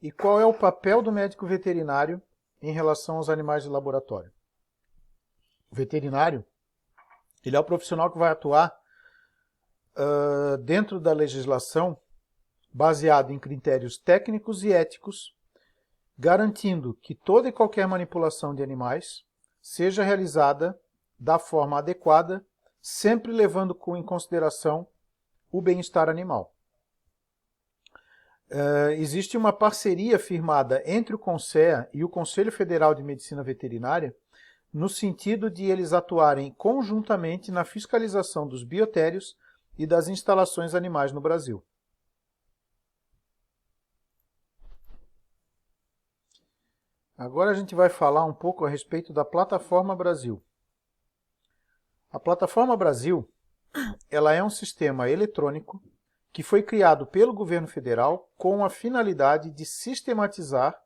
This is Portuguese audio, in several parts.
E qual é o papel do médico veterinário em relação aos animais de laboratório? O veterinário, ele é o profissional que vai atuar dentro da legislação baseado em critérios técnicos e éticos, garantindo que toda e qualquer manipulação de animais seja realizada da forma adequada, sempre levando em consideração o bem-estar animal. Existe uma parceria firmada entre o CONSEA e o Conselho Federal de Medicina Veterinária, no sentido de eles atuarem conjuntamente na fiscalização dos biotérios e das instalações animais no Brasil. Agora a gente vai falar um pouco a respeito da Plataforma Brasil. A Plataforma Brasil, ela é um sistema eletrônico que foi criado pelo governo federal com a finalidade de sistematizar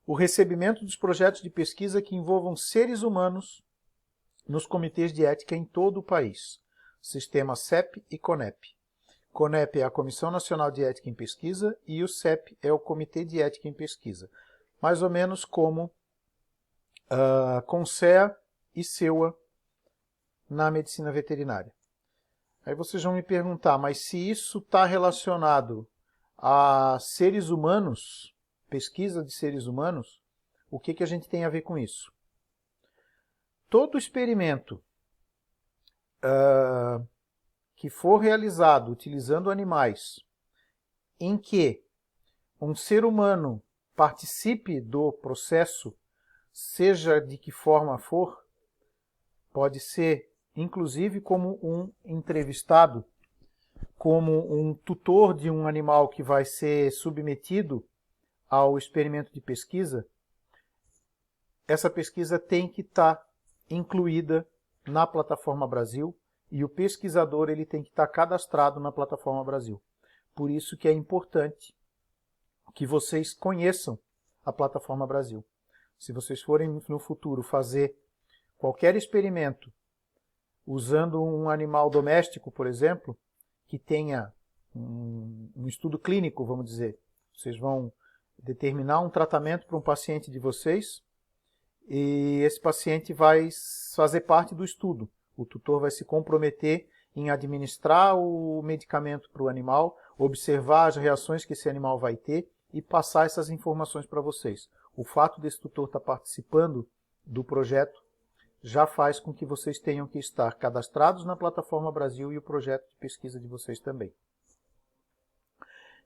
o recebimento dos projetos de pesquisa que envolvam seres humanos nos comitês de ética em todo o país. Sistema CEP e CONEP. CONEP é a Comissão Nacional de Ética em Pesquisa e o CEP é o Comitê de Ética em Pesquisa. Mais ou menos como CONSEA e SEUA na medicina veterinária. Aí vocês vão me perguntar, mas se isso está relacionado a seres humanos, pesquisa de seres humanos, o que a gente tem a ver com isso? Todo experimento que for realizado utilizando animais, em que um ser humano participe do processo, seja de que forma for, pode ser inclusive como um entrevistado, como um tutor de um animal que vai ser submetido ao experimento de pesquisa, essa pesquisa tem que estar incluída na Plataforma Brasil e o pesquisador ele tem que estar cadastrado na Plataforma Brasil. Por isso que é importante que vocês conheçam a Plataforma Brasil. Se vocês forem no futuro fazer qualquer experimento usando um animal doméstico, por exemplo, que tenha um estudo clínico, vamos dizer. Vocês vão determinar um tratamento para um paciente de vocês e esse paciente vai fazer parte do estudo. O tutor vai se comprometer em administrar o medicamento para o animal, observar as reações que esse animal vai ter e passar essas informações para vocês. O fato desse tutor estar participando do projeto já faz com que vocês tenham que estar cadastrados na Plataforma Brasil e o projeto de pesquisa de vocês também.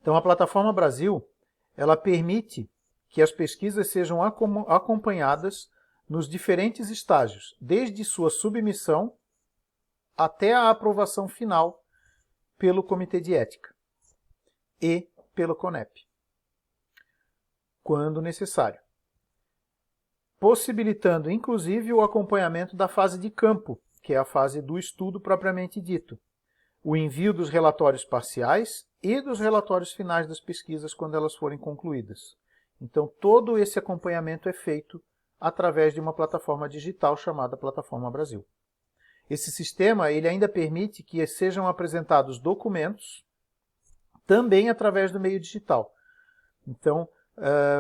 Então, a Plataforma Brasil, ela permite que as pesquisas sejam acompanhadas nos diferentes estágios, desde sua submissão até a aprovação final pelo Comitê de Ética e pelo CONEP, quando necessário, possibilitando inclusive o acompanhamento da fase de campo, que é a fase do estudo propriamente dito, o envio dos relatórios parciais e dos relatórios finais das pesquisas quando elas forem concluídas. Então, todo esse acompanhamento é feito através de uma plataforma digital chamada Plataforma Brasil. Esse sistema ele ainda permite que sejam apresentados documentos também através do meio digital. Então,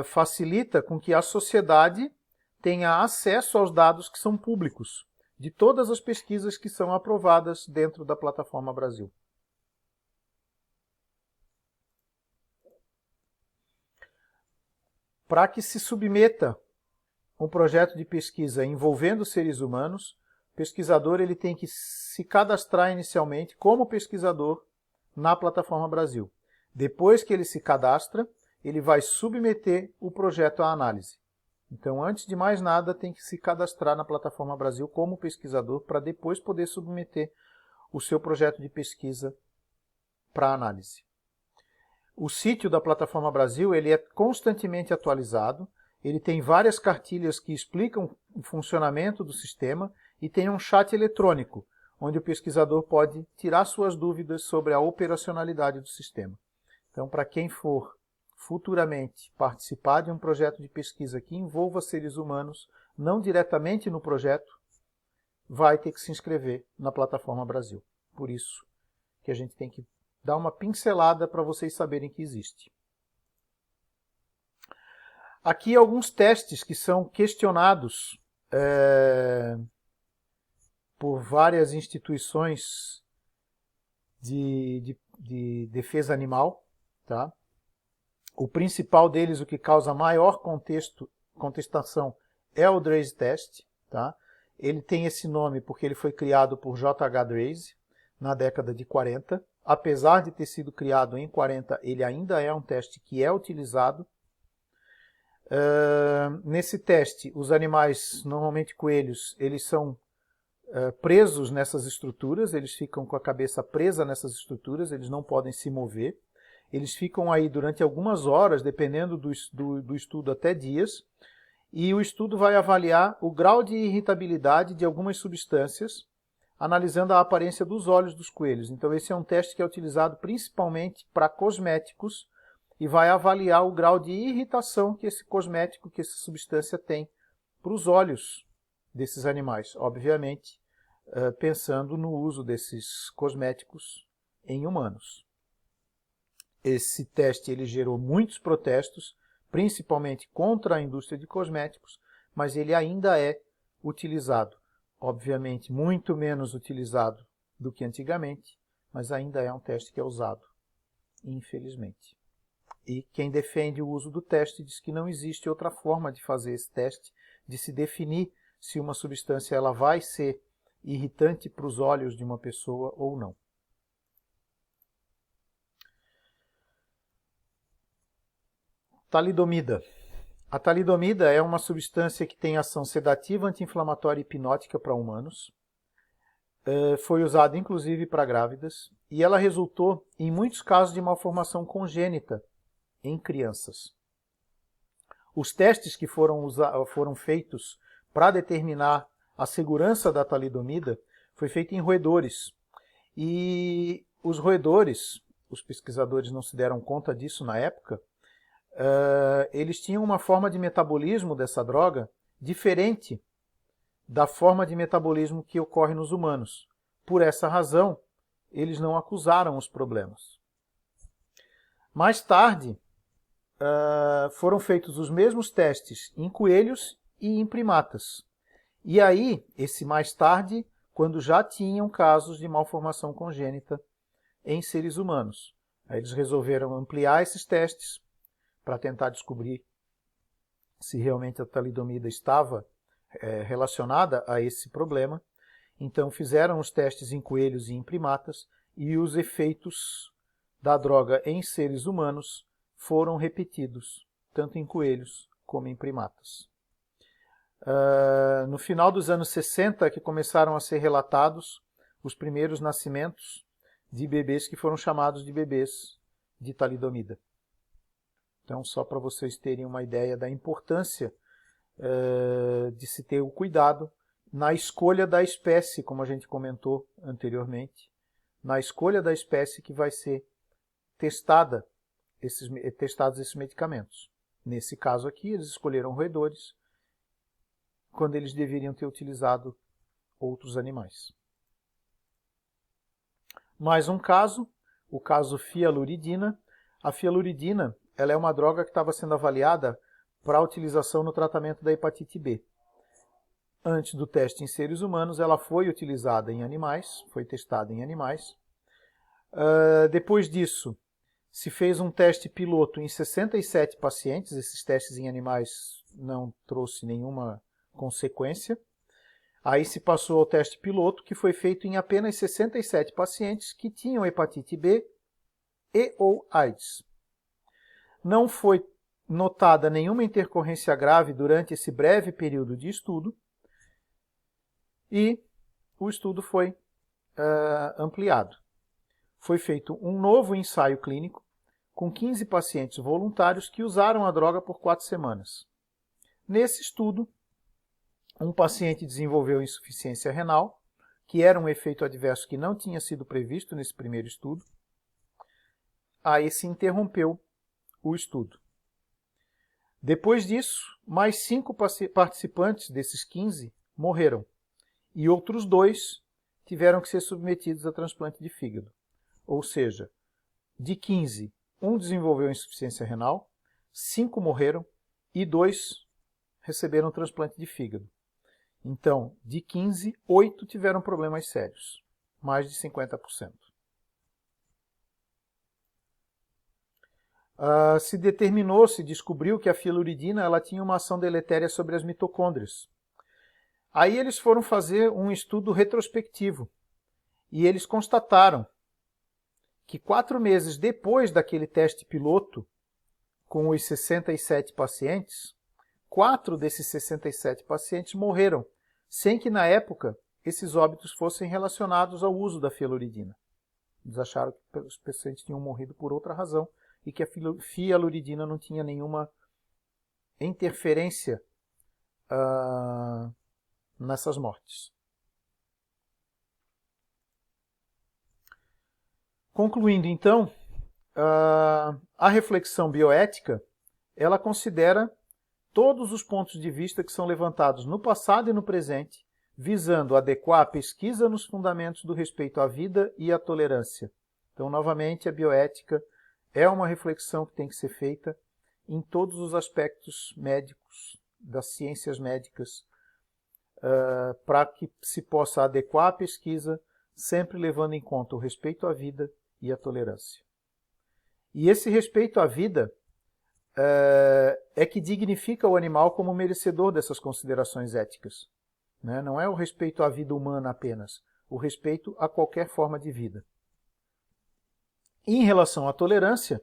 facilita com que a sociedade tenha acesso aos dados que são públicos, de todas as pesquisas que são aprovadas dentro da Plataforma Brasil. Para que se submeta um projeto de pesquisa envolvendo seres humanos, o pesquisador ele tem que se cadastrar inicialmente como pesquisador na Plataforma Brasil. Depois que ele se cadastra, ele vai submeter o projeto à análise. Então, antes de mais nada, tem que se cadastrar na Plataforma Brasil como pesquisador para depois poder submeter o seu projeto de pesquisa para análise. O sítio da Plataforma Brasil ele é constantemente atualizado, ele tem várias cartilhas que explicam o funcionamento do sistema e tem um chat eletrônico, onde o pesquisador pode tirar suas dúvidas sobre a operacionalidade do sistema. Então, para quem for futuramente participar de um projeto de pesquisa que envolva seres humanos, não diretamente no projeto, vai ter que se inscrever na Plataforma Brasil. Por isso que a gente tem que dar uma pincelada para vocês saberem que existe. Aqui alguns testes que são questionados por várias instituições de defesa animal. Tá? O principal deles, o que causa maior contestação, é o Draze Test. Tá? Ele tem esse nome porque ele foi criado por J.H. Draze na década de 40. Apesar de ter sido criado em 40, ele ainda é um teste que é utilizado. Nesse teste, os animais, normalmente coelhos, eles são presos nessas estruturas, eles ficam com a cabeça presa nessas estruturas, eles não podem se mover. Eles ficam aí durante algumas horas, dependendo do estudo, até dias. E o estudo vai avaliar o grau de irritabilidade de algumas substâncias, analisando a aparência dos olhos dos coelhos. Então esse é um teste que é utilizado principalmente para cosméticos e vai avaliar o grau de irritação que esse cosmético, que essa substância tem para os olhos desses animais. Obviamente, pensando no uso desses cosméticos em humanos. Esse teste ele gerou muitos protestos, principalmente contra a indústria de cosméticos, mas ele ainda é utilizado. Obviamente, muito menos utilizado do que antigamente, mas ainda é um teste que é usado, infelizmente. E quem defende o uso do teste diz que não existe outra forma de fazer esse teste, de se definir se uma substância ela vai ser irritante para os olhos de uma pessoa ou não. Talidomida. A talidomida é uma substância que tem ação sedativa, anti-inflamatória e hipnótica para humanos. Foi usada inclusive para grávidas e ela resultou em muitos casos de malformação congênita em crianças. Os testes que foram feitos para determinar a segurança da talidomida foi feito em roedores. E os roedores, os pesquisadores não se deram conta disso na época, eles tinham uma forma de metabolismo dessa droga diferente da forma de metabolismo que ocorre nos humanos. Por essa razão, eles não acusaram os problemas. Mais tarde, foram feitos os mesmos testes em coelhos e em primatas. E aí, esse mais tarde, quando já tinham casos de malformação congênita em seres humanos. Aí eles resolveram ampliar esses testes para tentar descobrir se realmente a talidomida estava relacionada a esse problema. Então fizeram os testes em coelhos e em primatas e os efeitos da droga em seres humanos foram repetidos, tanto em coelhos como em primatas. No final dos anos 60 que começaram a ser relatados os primeiros nascimentos de bebês que foram chamados de bebês de talidomida. Então, só para vocês terem uma ideia da importância de se ter o cuidado na escolha da espécie, como a gente comentou anteriormente, na escolha da espécie que vai ser testados esses medicamentos. Nesse caso aqui, eles escolheram roedores, quando eles deveriam ter utilizado outros animais. Mais um caso, o caso fialuridina. A fialuridina ela é uma droga que estava sendo avaliada para utilização no tratamento da hepatite B. Antes do teste em seres humanos, ela foi utilizada em animais, foi testada em animais. Depois disso, se fez um teste piloto em 67 pacientes. Esses testes em animais não trouxe nenhuma consequência. Aí se passou ao teste piloto, que foi feito em apenas 67 pacientes que tinham hepatite B e ou AIDS. Não foi notada nenhuma intercorrência grave durante esse breve período de estudo e o estudo foi ampliado. Foi feito um novo ensaio clínico com 15 pacientes voluntários que usaram a droga por 4 semanas. Nesse estudo, um paciente desenvolveu insuficiência renal, que era um efeito adverso que não tinha sido previsto nesse primeiro estudo. Aí se interrompeu o estudo. Depois disso, mais 5 participantes desses 15 morreram e outros 2 tiveram que ser submetidos a transplante de fígado. Ou seja, de 15, um desenvolveu insuficiência renal, 5 morreram e 2 receberam transplante de fígado. Então, de 15, 8 tiveram problemas sérios, mais de 50%. Se descobriu que a filuridina ela tinha uma ação deletéria sobre as mitocôndrias. Aí eles foram fazer um estudo retrospectivo e eles constataram que 4 meses depois daquele teste piloto, com os 67 pacientes, 4 desses 67 pacientes morreram, sem que na época esses óbitos fossem relacionados ao uso da filuridina. Eles acharam que os pacientes tinham morrido por outra razão e que a filuridina não tinha nenhuma interferência nessas mortes. Concluindo então, a reflexão bioética, ela considera todos os pontos de vista que são levantados no passado e no presente, visando adequar a pesquisa nos fundamentos do respeito à vida e à tolerância. Então, novamente, a bioética é uma reflexão que tem que ser feita em todos os aspectos médicos, das ciências médicas, para que se possa adequar a pesquisa, sempre levando em conta o respeito à vida e a tolerância. E esse respeito à vida é que dignifica o animal como merecedor dessas considerações éticas. Né? Não é o respeito à vida humana apenas, o respeito a qualquer forma de vida. Em relação à tolerância,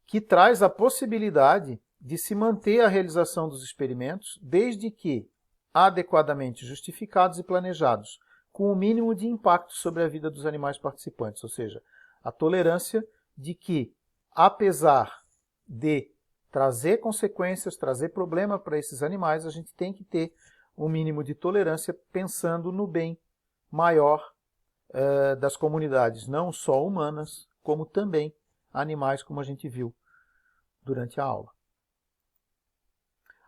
que traz a possibilidade de se manter a realização dos experimentos, desde que adequadamente justificados e planejados, com o mínimo de impacto sobre a vida dos animais participantes, ou seja, a tolerância de que, apesar de trazer consequências, trazer problema para esses animais, a gente tem que ter um mínimo de tolerância pensando no bem maior das comunidades, não só humanas, como também animais, como a gente viu durante a aula.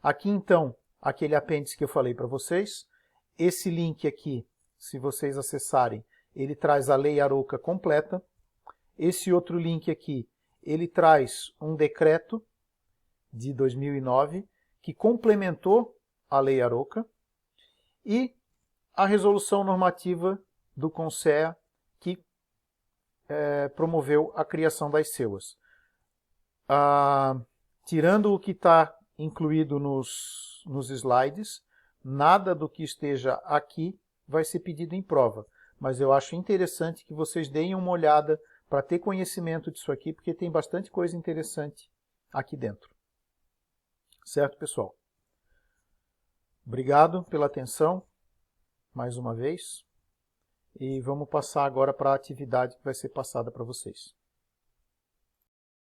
Aqui então, aquele apêndice que eu falei para vocês, esse link aqui, se vocês acessarem, ele traz a Lei Arouca completa. Esse outro link aqui, ele traz um decreto de 2009 que complementou a Lei Arouca e a resolução normativa do CONSEA que promoveu a criação das CEUAs. Tirando o que está incluído nos slides, nada do que esteja aqui vai ser pedido em prova, mas eu acho interessante que vocês deem uma olhada para ter conhecimento disso aqui, porque tem bastante coisa interessante aqui dentro. Certo, pessoal? Obrigado pela atenção, mais uma vez, e vamos passar agora para a atividade que vai ser passada para vocês.